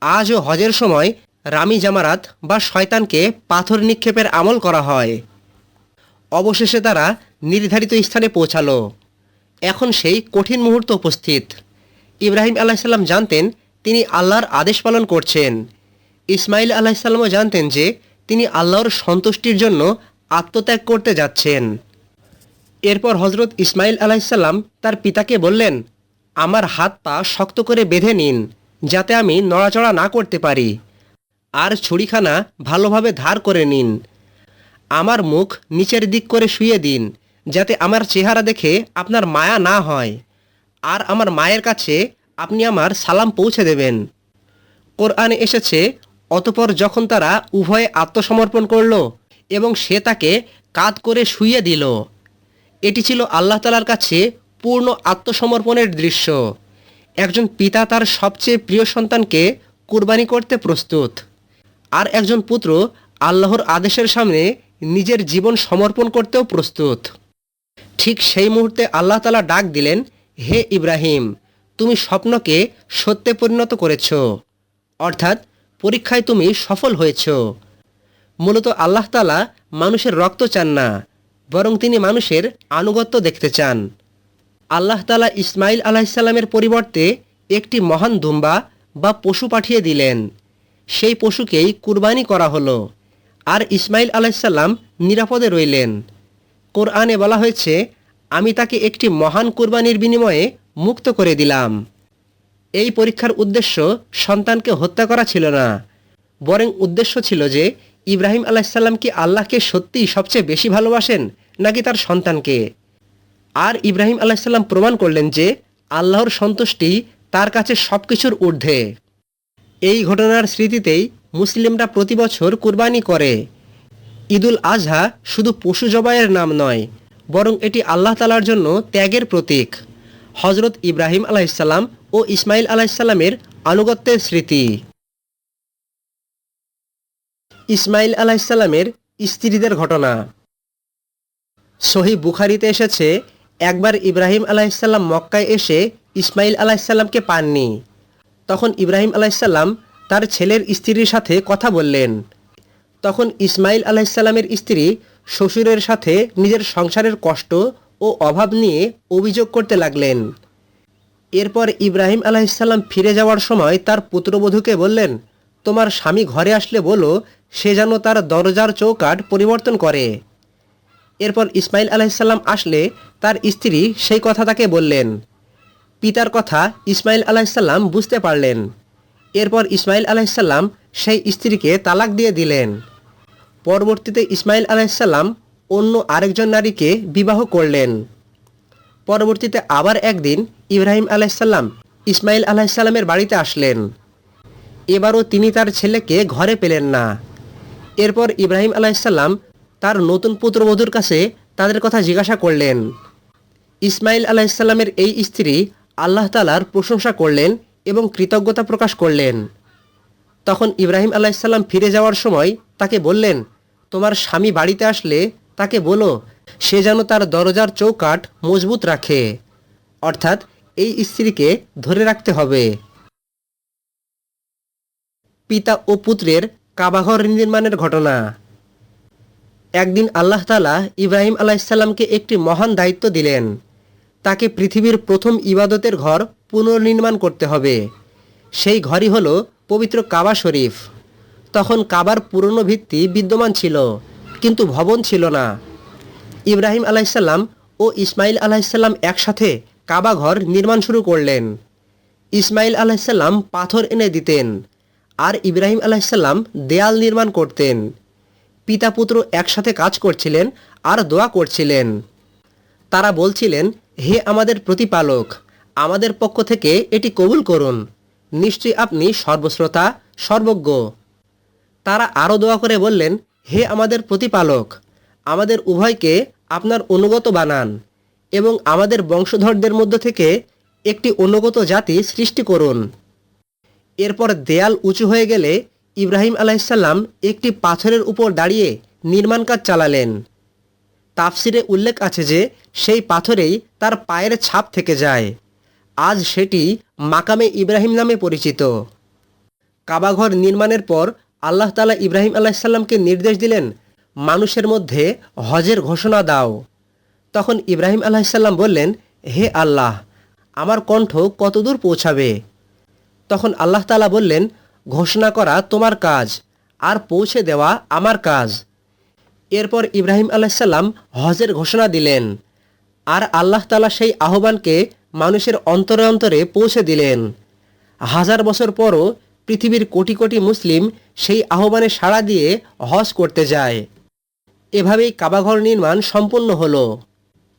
আজও হজের সময় রামি জামারাত বা শয়তানকে পাথর নিক্ষেপের আমল করা হয়। অবশেষে তারা নির্ধারিত স্থানে পৌঁছালো। এখন সেই কঠিন মুহূর্ত উপস্থিত। ইব্রাহিম আলাইহিসসালাম জানতেন তিনি আল্লাহর আদেশ পালন করছেন। ইসমাইল আলাইহিসসালামও জানতেন যে তিনি আল্লাহর সন্তুষ্টির জন্য আত্মত্যাগ করতে যাচ্ছেন। এরপর হজরত ইসমাইল আলাইহিসসালাম তার পিতাকে বললেন, আমার হাত পা শক্ত করে বেঁধে নিন যাতে আমি নড়াচড়া না করতে পারি, আর ছুরিখানা ভালোভাবে ধার করে নিন। আমার মুখ নিচের দিক করে শুইয়ে দিন যাতে আমার চেহারা দেখে আপনার মায়া না হয়, আর আমার মায়ের কাছে আপনি আমার সালাম পৌঁছে দেবেন। কোরআনে এসেছে, অতপর যখন তারা উভয়ে আত্মসমর্পণ করল এবং সে তাকে কাঁধ করে শুইয়ে দিল। এটি ছিল আল্লাহ তাআলার কাছে পূর্ণ আত্মসমর্পণের দৃশ্য। একজন পিতা তার সবচেয়ে প্রিয় সন্তানকে কুরবানি করতে প্রস্তুত, আর একজন পুত্র আল্লাহর আদেশের সামনে নিজের জীবন সমর্পণ করতেও প্রস্তুত। ঠিক সেই মুহূর্তে আল্লাহ তাআলা ডাক দিলেন, হে ইব্রাহিম, তুমি স্বপ্নকে সত্যে পরিণত করেছ, অর্থাৎ পরীক্ষায় তুমি সফল হয়েছ। মূলত আল্লাহ তাআলা মানুষের রক্ত চান না, বরং তিনি মানুষের আনুগত্য দেখতে চান। আল্লাহ তাআলা ইসমাইল আলাইহিসসালামের পরিবর্তে একটি মহান দুম্বা বা পশু পাঠিয়ে দিলেন। সেই পশুকেই কুরবানি করা হলো, আর ইসমাইল আলাইসাল্লাম নিরাপদে রইলেন। কোরআনে বলা হয়েছে, আমি তাকে একটি মহান কুরবানির বিনিময়ে মুক্ত করে দিলাম। এই পরীক্ষার উদ্দেশ্য সন্তানকে হত্যা করা ছিল না, বরং উদ্দেশ্য ছিল যে ইব্রাহিম আলাইসাল্লাম কি আল্লাহকে সত্যিই সবচেয়ে বেশি ভালোবাসেন নাকি তার সন্তানকে। আর ইব্রাহিম আলাইসাল্লাম প্রমাণ করলেন যে আল্লাহর সন্তুষ্টি তার কাছে সব কিছুর ঊর্ধ্বে। এই ঘটনার স্মৃতিতেই মুসলিমরা প্রতি বছর কুরবানি করে। ঈদুল আজহা শুধু পশু জবাইয়ের নাম নয়, বরং এটি আল্লাহ তাআলার জন্য ত্যাগের প্রতীক। হজরত ইব্রাহিম আলাইসাল্লাম ও ইসমাইল আলাইসাল্লামের আনুগত্যের স্মৃতি। ইসমাইল আলাইসাল্লামের স্ত্রীদের ঘটনা। সহিহ বুখারীতে এসেছে, একবার ইব্রাহিম আলাইসাল্লাম মক্কায় এসে ইসমাইল আলাইসাল্লামকে পাননি। তখন ইব্রাহিম আলাইসাল্লাম তার ছেলের স্ত্রীর সাথে কথা বললেন। তখন ইসমাইল আলাইসাল্লামের স্ত্রী শ্বশুরের সাথে নিজের সংসারের কষ্ট ও অভাব নিয়ে অভিযোগ করতে লাগলেন। এরপর ইব্রাহিম আলাইসাল্লাম ফিরে যাওয়ার সময় তার পুত্রবধূকে বললেন, তোমার স্বামী ঘরে আসলে বলো সে যেন তার দরজার চৌকাঠ পরিবর্তন করে। এরপর ইসমাইল আলাইসাল্লাম আসলে তার স্ত্রী সেই কথা তাকে বললেন। পিতার কথা ইসমাইল আলাইসাল্লাম বুঝতে পারলেন। এরপর ইসমাইল আলাইসাল্লাম সেই স্ত্রীকে তালাক দিয়ে দিলেন। পরবর্তীতে ইসমাইল আলাইসাল্লাম অন্য আরেকজন নারীকে বিবাহ করলেন। পরবর্তীতে আবার একদিন ইব্রাহিম আলাইসাল্লাম ইসমাইল আলাইসাল্লামের বাড়িতে আসলেন। এবারও তিনি তার ছেলেকে ঘরে পেলেন না। এরপর ইব্রাহিম আলাইসাল্লাম তার নতুন পুত্রবধূর কাছে তাদের কথা জিজ্ঞাসা করলেন। ইসমাইল আলাইসাল্লামের এই স্ত্রী আল্লাহ তাআলার প্রশংসা করলেন এবং কৃতজ্ঞতা প্রকাশ করলেন। তখন ইব্রাহিম আলাইসাল্লাম ফিরে যাওয়ার সময় তাকে বললেন, তোমার স্বামী বাড়িতে আসলে তাকে বলো সে যেন তার দরজার চৌকাঠ মজবুত রাখে, অর্থাৎ এই স্ত্রীকে ধরে রাখতে হবে। পিতা ও পুত্রের কাবাঘর নির্মাণের ঘটনা। একদিন আল্লাহ তাআলা ইব্রাহিম আলাইসাল্লামকে একটি মহান দায়িত্ব দিলেন। তাকে পৃথিবীর প্রথম ইবাদতের ঘর পুনর্নির্মাণ করতে হবে। সেই ঘরই হল পবিত্র কাবা শরীফ। তখন কাবার পুরনো ভিত্তি বিদ্যমান ছিল, কিন্তু ভবন ছিল না। ইব্রাহিম আলাইসাল্লাম ও ইসমাইল আলাইসাল্লাম একসাথে কাবা ঘর নির্মাণ শুরু করলেন। ইসমাইল আলাইসাল্লাম পাথর এনে দিতেন, আর ইব্রাহিম আলাইসাল্লাম দেয়াল নির্মাণ করতেন। পিতা পুত্র একসাথে কাজ করছিলেন আর দোয়া করছিলেন। তারা বলছিলেন, হে আমাদের প্রতিপালক, আমাদের পক্ষ থেকে এটি কবুল করুন, নিশ্চয়ই আপনি সর্বশ্রোতা সর্বজ্ঞ। তারা আরও দোয়া করে বললেন, হে আমাদের প্রতিপালক, আমাদের উভয়কে আপনার অনুগত বানান এবং আমাদের বংশধরদের মধ্য থেকে একটি অনুগত জাতি সৃষ্টি করুন। এরপর দেয়াল উঁচু হয়ে গেলে ইব্রাহিম আলাইসাল্লাম একটি পাথরের উপর দাঁড়িয়ে নির্মাণ কাজ চালালেন। তাফসিরে উল্লেখ আছে যে সেই পাথরেই তার পায়ের ছাপ থেকে যায়। আজ সেটি মাকামে ইব্রাহিম নামে পরিচিত। কাবাঘর নির্মাণের পর আল্লাহ তাআলা ইব্রাহিম আলাইসাল্লামকে নির্দেশ দিলেন, মানুষের মধ্যে হজের ঘোষণা দাও। তখন ইব্রাহিম আলাইসাল্লাম বললেন, হে আল্লাহ, আমার কণ্ঠ কতদূর পৌঁছাবে? তখন আল্লাহ তাআলা বললেন, ঘোষণা করা তোমার কাজ, আর পৌঁছে দেওয়া আমার কাজ। এরপর ইব্রাহিম আলাইসাল্লাম হজের ঘোষণা দিলেন, আর আল্লাহ তাআলা সেই আহ্বানকে মানুষের অন্তরে অন্তরে পৌঁছে দিলেন। হাজার বছর পরও পৃথিবীর কোটি কোটি মুসলিম সেই আহ্বানে সাড়া দিয়ে হজ করতে যায়। এভাবেই কাবাঘর নির্মাণ সম্পন্ন হলো।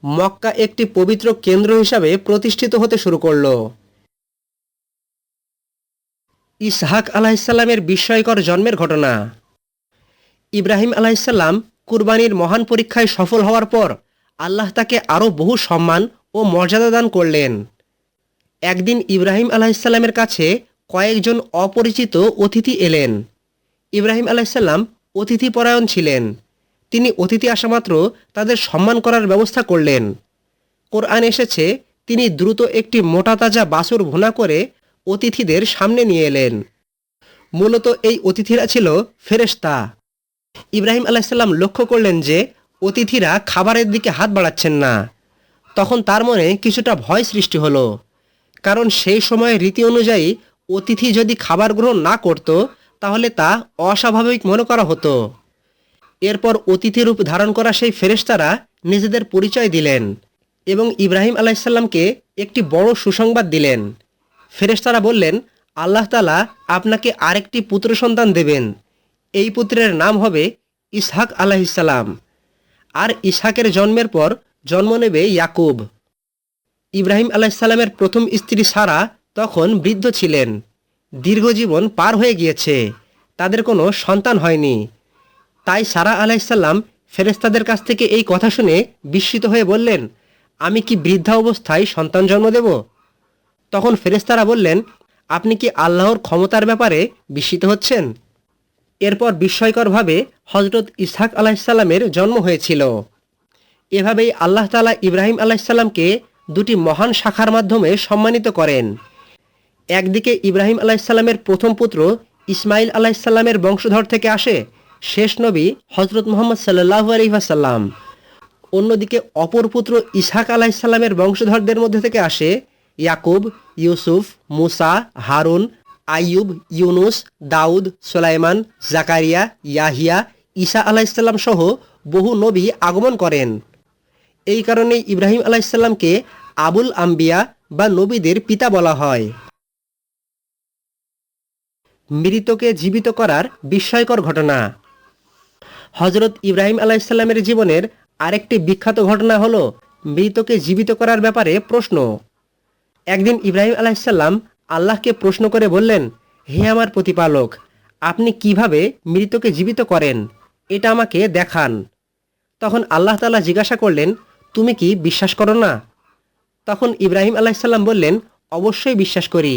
মক্কা একটি পবিত্র কেন্দ্র হিসাবে প্রতিষ্ঠিত হতে শুরু করল। ইসহাক আলাইসাল্লামের বিস্ময়কর জন্মের ঘটনা। ইব্রাহিম আলাইসাল্লাম কুরবানির মহান পরীক্ষায় সফল হওয়ার পর আল্লাহ তাকে আরও বহু সম্মান ও মর্যাদা দান করলেন। একদিন ইব্রাহিম আলাইসাল্লামের কাছে কয়েকজন অপরিচিত অতিথি এলেন। ইব্রাহিম আলাইসাল্লাম অতিথিপরায়ণ ছিলেন। তিনি অতিথি আসামাত্র তাদের সম্মান করার ব্যবস্থা করলেন। কোরআন এসেছে, তিনি দ্রুত একটি মোটা তাজা বাছুর ভুনা করে অতিথিদের সামনে নিয়ে এলেন। মূলত এই অতিথিরা ছিল ফেরেশতা। ইব্রাহিম আলাইসাল্লাম লক্ষ্য করলেন যে অতিথিরা খাবারের দিকে হাত বাড়াচ্ছেন না। তখন তার মনে কিছুটা ভয় সৃষ্টি হলো, কারণ সেই সময় রীতি অনুযায়ী অতিথি যদি খাবার গ্রহণ না করত তাহলে তা অস্বাভাবিক মনে করা হতো। এরপর অতিথি রূপ ধারণ করা সেই ফেরেশতারা নিজেদের পরিচয় দিলেন এবং ইব্রাহিম আলাইসাল্লামকে একটি বড় সুসংবাদ দিলেন। ফেরেশতারা বললেন, আল্লাহ তাআলা আপনাকে আরেকটি পুত্র সন্তান দেবেন। এই পুত্রের নাম হবে ইসহাক আলাইহিসসালাম। আর ইসহাকের জন্মের পর জন্ম নেবে ইয়াকুব। ইব্রাহিম আলাইসাল্লামের প্রথম স্ত্রী সারা তখন বৃদ্ধ ছিলেন। দীর্ঘজীবন পার হয়ে গিয়েছে, তাদের কোনো সন্তান হয়নি। তাই সারা আলাইসাল্লাম ফেরেশতাদের কাছ থেকে এই কথা শুনে বিস্মিত হয়ে বললেন, আমি কি বৃদ্ধা অবস্থায় সন্তান জন্ম দেব? তখন ফেরেশতারা বললেন, আপনি কি আল্লাহর ক্ষমতার ব্যাপারে বিস্মিত হচ্ছেন? এরপর বিস্ময়করভাবে হজরত ইসহাক আলাইসাল্লামের জন্ম হয়েছিল। এভাবেই আল্লাহ তাআলা ইব্রাহিম আলাইসাল্লামকে দুটি মহান শাখার মাধ্যমে সম্মানিত করেন। একদিকে ইব্রাহিম আলাইসাল্লামের প্রথম পুত্র ইসমাইল আলাইসাল্লামের বংশধর থেকে আসে শেষ নবী হজরত মুহাম্মদ সাল্লাল্লাহু আলাইহি ওয়াসাল্লাম। অন্যদিকে অপর পুত্র ইসহাক আলাইসাল্লামের বংশধরদের মধ্যে থেকে আসে ইয়াকুব, ইউসুফ, মুসা, হারুন, আইয়ুব, ইউনুস, দাউদ, সুলাইমান, জাকারিয়া, ইয়াহিয়া, ঈসা আলাইসাল্লাম সহ বহু নবী আগমন করেন। এই কারণেই ইব্রাহিম আলাইসাল্লামকে আবুল আম্বিয়া বা নবীদের পিতা বলা হয়। মৃতকে জীবিত করার বিস্ময়কর ঘটনা। হজরত ইব্রাহিম আলাইসাল্লামের জীবনের আরেকটি বিখ্যাত ঘটনা হলো মৃতকে জীবিত করার ব্যাপারে প্রশ্ন। একদিন ইব্রাহিম আলাইসাল্লাম আল্লাহকে প্রশ্ন করে বললেন, হে আমার প্রতিপালক, আপনি কিভাবে মৃতকে জীবিত করেন, এটা আমাকে দেখান। তখন আল্লাহ তাআলা জিজ্ঞাসা করলেন, তুমি কি বিশ্বাস করো না? তখন ইব্রাহিম আলাইসাল্লাম বললেন, অবশ্যই বিশ্বাস করি,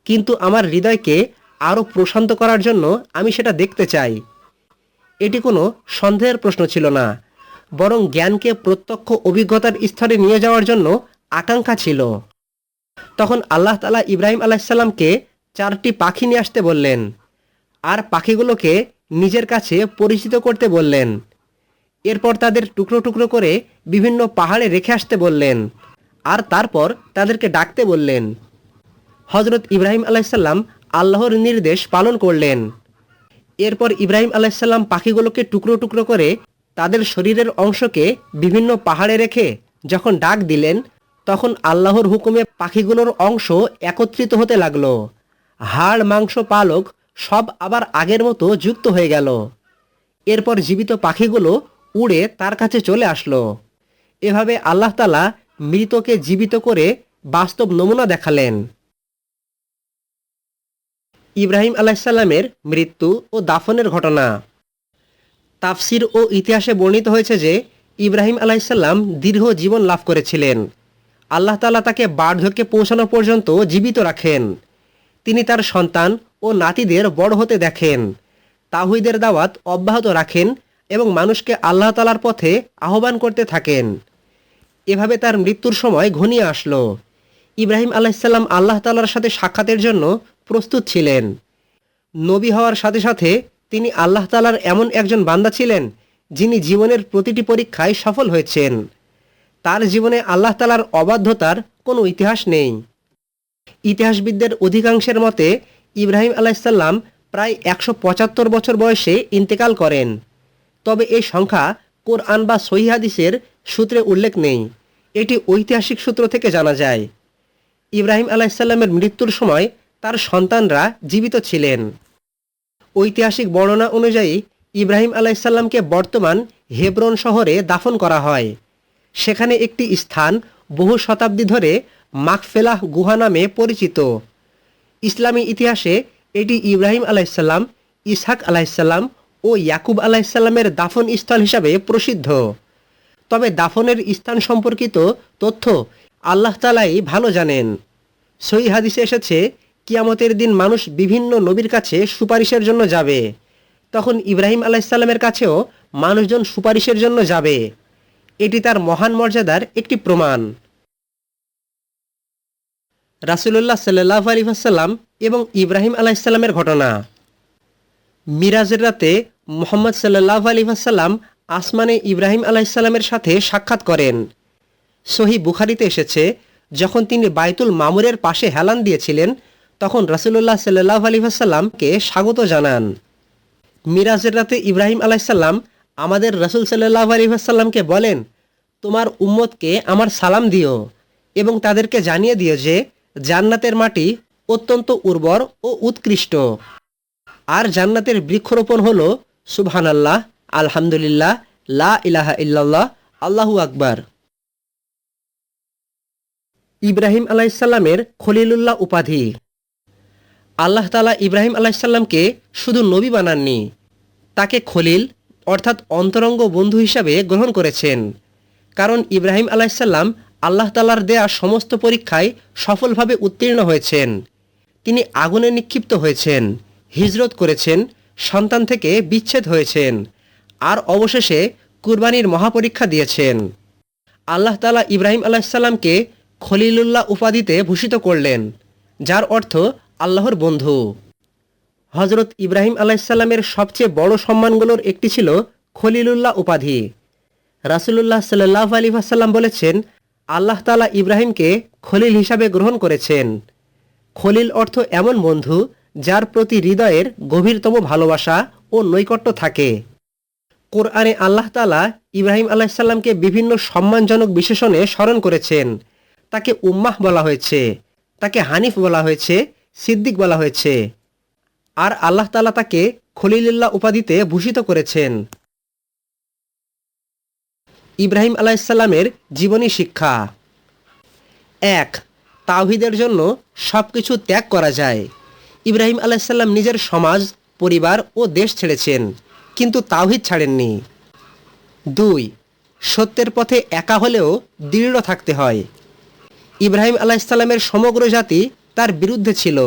কিন্তু আমার হৃদয়কে আরও প্রশান্ত করার জন্য আমি সেটা দেখতে চাই। এটি কোনো সন্দেহের প্রশ্ন ছিল না, বরং জ্ঞানকে প্রত্যক্ষ অভিজ্ঞতার স্তরে নিয়ে যাওয়ার জন্য আকাঙ্ক্ষা ছিল। তখন আল্লাহ তাআলা ইব্রাহিম আলাইসাল্লামকে 4টি পাখি নিয়ে আসতে বললেন আর পাখিগুলোকে নিজের কাছে পরিচিত করতে বললেন। এরপর তাদের টুকরো টুকরো করে বিভিন্ন পাহাড়ে রেখে আসতে বললেন আর তারপর তাদেরকে ডাকতে বললেন। হজরত ইব্রাহিম আলাইসাল্লাম আল্লাহর নির্দেশ পালন করলেন। এরপর ইব্রাহিম আলাইসাল্লাম পাখিগুলোকে টুকরো টুকরো করে তাদের শরীরের অংশকে বিভিন্ন পাহাড়ে রেখে যখন ডাক দিলেন, তখন আল্লাহর হুকুমে পাখিগুলোর অংশ একত্রিত হতে লাগলো। হাড়, মাংস, পালক সব আবার আগের মতো যুক্ত হয়ে গেল। এরপর জীবিত পাখিগুলো উড়ে তার কাছে চলে আসলো। এভাবে আল্লাহ তাআলা মৃতকে জীবিত করে বাস্তব নমুনা দেখালেন। ইব্রাহিম আলাইসাল্লামের মৃত্যু ও দাফনের ঘটনা। তাফসির ও ইতিহাসে বর্ণিত হয়েছে যে ইব্রাহিম আলাইসাল্লাম দীর্ঘ জীবন লাভ করেছিলেন। আল্লাহ তাআলা তাকে বার্ধক্যে পৌঁছানো পর্যন্ত জীবিত রাখেন। তিনি তার সন্তান ও নাতিদের বড় হতে দেখেন, তাওহীদের দাওয়াত অব্যাহত রাখেন এবং মানুষকে আল্লাহ তাআলার পথে আহ্বান করতে থাকেন। এভাবে তার মৃত্যুর সময় ঘনিয়ে আসলো। ইব্রাহিম আলাইসাল্লাম আল্লাহ তাআলার সাথে সাক্ষাতের জন্য প্রস্তুত ছিলেন। নবী হওয়ার সাথে সাথে তিনি আল্লাহ তাআলার এমন একজন বান্দা ছিলেন যিনি জীবনের প্রতিটি পরীক্ষায় সফল হয়েছেন। তার জীবনে আল্লাহ তাআলার অবাধ্যতার কোনো ইতিহাস নেই। ইতিহাসবিদদের অধিকাংশের মতে ইব্রাহিম আলাইসাল্লাম প্রায় 175 বছর বয়সে ইন্তেকাল করেন। তবে এই সংখ্যা কোরআন বা সহিহ হাদিসের সূত্রে উল্লেখ নেই, এটি ঐতিহাসিক সূত্র থেকে জানা যায়। ইব্রাহিম আলাইসাল্লামের মৃত্যুর সময় তার সন্তানরা জীবিত ছিলেন। ঐতিহাসিক বর্ণনা অনুযায়ী ইব্রাহিম আলাইসাল্লামকে বর্তমান হেব্রন শহরে দাফন করা হয়। সেখানে একটি স্থান বহু শতাব্দী ধরে মাকফেলাহ গুহা নামে পরিচিত। ইসলামী ইতিহাসে এটি ইব্রাহিম আলাইসাল্লাম, ইসহাক আলাইসাল্লাম ও ইয়াকুব আলাইসাল্লামের দাফন স্থল হিসাবে প্রসিদ্ধ। তবে দাফনের স্থান সম্পর্কিত তথ্য আল্লাহ তাআলাই ভালো জানেন। সহিহ হাদিসে এসেছে, কিয়ামতের দিন মানুষ বিভিন্ন নবীর কাছে সুপারিশের জন্য যাবে। তখন ইব্রাহিম আলাইসাল্লামের কাছেও মানুষজন সুপারিশের জন্য যাবে। এটি তার মহান মর্যাদার একটি প্রমাণ। রাসূলুল্লাহ সাল্লাল্লাহু আলাইহি ওয়াসাল্লাম এবং ইব্রাহিম আলাইসাল্লামের ঘটনা। মিরাজের রাতে মুহাম্মদ সাল্লাল্লাহু আলাইহি ওয়াসাল্লাম আসমানে ইব্রাহিম আলাইসাল্লামের সাথে সাক্ষাৎ করেন। সহিহ বুখারীতে এসেছে, যখন তিনি বাইতুল মামুরের পাশে হেলান দিয়েছিলেন, তখন রাসূলুল্লাহ সাল্লাল্লাহু আলাইহি ওয়াসাল্লামকে স্বাগত জানান। মিরাজের রাতে ইব্রাহিম আলাইহিসসালাম আমাদের রাসূল সাল্লাল্লাহু আলাইহি ওয়াসাল্লামকে বলেন, তোমার উম্মতকে আমার সালাম দিও এবং তাদেরকে জানিয়ে দিও যে জান্নাতের মাটি অত্যন্ত উর্বর ও উৎকৃষ্ট, আর জান্নাতের বৃক্ষরোপণ হল সুবহানাল্লাহ, আলহামদুলিল্লাহ, লা ইলাহা ইল্লাল্লাহ, আল্লাহু আকবার। ইব্রাহিম আলাইহিসসালামের খলিলুল্লাহ উপাধি। আল্লাহ তাআলা ইব্রাহিম আলাইহিসসালামকে শুধু নবী বানাননি, তাকে খলিল অর্থাৎ অন্তরঙ্গ বন্ধু হিসাবে গ্রহণ করেছেন। কারণ ইব্রাহিম আলাইহিসসালাম আল্লাহ তাআলার দেয়া সমস্ত পরীক্ষায় সফলভাবে উত্তীর্ণ হয়েছেন। তিনি আগুনে নিক্ষিপ্ত হয়েছেন, হিজরত করেছেন, সন্তান থেকে বিচ্ছেদ হয়েছেন, আর অবশেষে কুরবানির মহাপরীক্ষা দিয়েছেন। আল্লাহ তাআলা ইব্রাহিম আলাইহিসসালামকে খলিলুল্লাহ উপাধিতে ভূষিত করলেন, যার অর্থ আল্লাহর বন্ধু। হজরত ইব্রাহিম আলাইহিসসালামের সবচেয়ে বড় সম্মানগুলোর একটি ছিল খলিলুল্লাহ উপাধি। রাসূলুল্লাহ সাল্লাল্লাহু আলাইহি ওয়াসাল্লাম বলেছেন, আল্লাহ তাআলা ইব্রাহিমকে খলিল হিসাবে গ্রহণ করেছেন। খলিল অর্থ এমন বন্ধু যার প্রতি হৃদয়ের গভীরতম ভালোবাসা ও নৈকট্য থাকে। কোরআনে আল্লাহ তাআলা ইব্রাহিম আলাইহিসসালামকে বিভিন্ন সম্মানজনক বিশেষণে স্মরণ করেছেন। তাকে উম্মাহ বলা হয়েছে, তাকে হানিফ বলা হয়েছে, সিদ্দিক বলা হয়েছে, আর আল্লাহ তাআলা তাকে খলিলুল্লাহ উপাধিতে ভূষিত করেছেন। ইব্রাহিম আলাইহিসসালামের জীবনী শিক্ষা। ১. তাওহীদের জন্য সব কিছু ত্যাগ করা যায়। ইব্রাহিম আলাইহিসসালাম নিজের সমাজ, পরিবার ও দেশ ছেড়েছেন, কিন্তু তাওহীদ ছাড়েননি। ২. সত্যের পথে একা হলেও দৃঢ় থাকতে হয়। ইব্রাহিম আলাইহিসসালামের সমগ্র জাতি তার বিরুদ্ধে ছিল,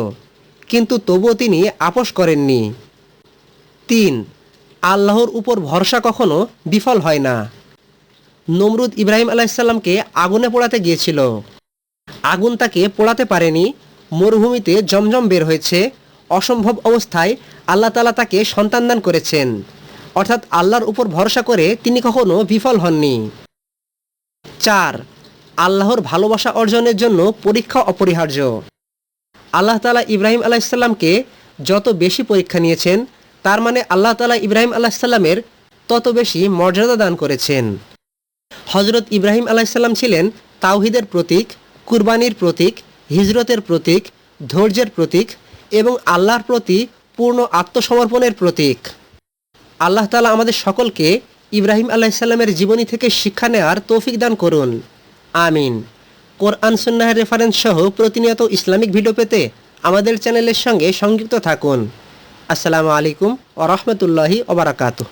কিন্তু তবুও তিনি আপোস করেননি। ৩. আল্লাহর উপর ভরসা কখনো বিফল হয় না। নমরুদ ইব্রাহিম আলাইহিসসালামকে আগুনে পোড়াতে গিয়েছিল, আগুন তাকে পোড়াতে পারেনি। মরুভূমিতে জমজম বের হয়েছে, অসম্ভব অবস্থায় আল্লাহ তাআলা তাকে সন্তান দান করেছেন, অর্থাৎ আল্লাহর উপর ভরসা করে তিনি কখনো বিফল হননি। ৪. আল্লাহর ভালোবাসা অর্জনের জন্য পরীক্ষা অপরিহার্য। আল্লাহ তাআলা ইব্রাহিম আলাইহিসসালামকে যত বেশি পরীক্ষা নিয়েছেন, তার মানে আল্লাহ তাআলা ইব্রাহিম আলাইহিসসালামের তত বেশি মর্যাদা দান করেছেন। হজরত ইব্রাহিম আলাইহিসসালাম ছিলেন তাওহীদের প্রতীক, কুরবানির প্রতীক, হিজরতের প্রতীক, ধৈর্যের প্রতীক এবং আল্লাহর প্রতি পূর্ণ আত্মসমর্পণের প্রতীক। আল্লাহ তাআলা আমাদের সকলকে ইব্রাহিম আলাইহিসসালামের জীবনী থেকে শিক্ষা নেওয়ার তৌফিক দান করুন, আমিন। কোরআন সুন্নাহের রেফারেন্স সহ প্রতিনিয়ত ইসলামিক ভিডিও পেতে আমাদের চ্যানেলের সঙ্গে সংযুক্ত থাকুন। আসসালামু আলাইকুম ওয়া রাহমাতুল্লাহি ওয়া বারাকাতুহু।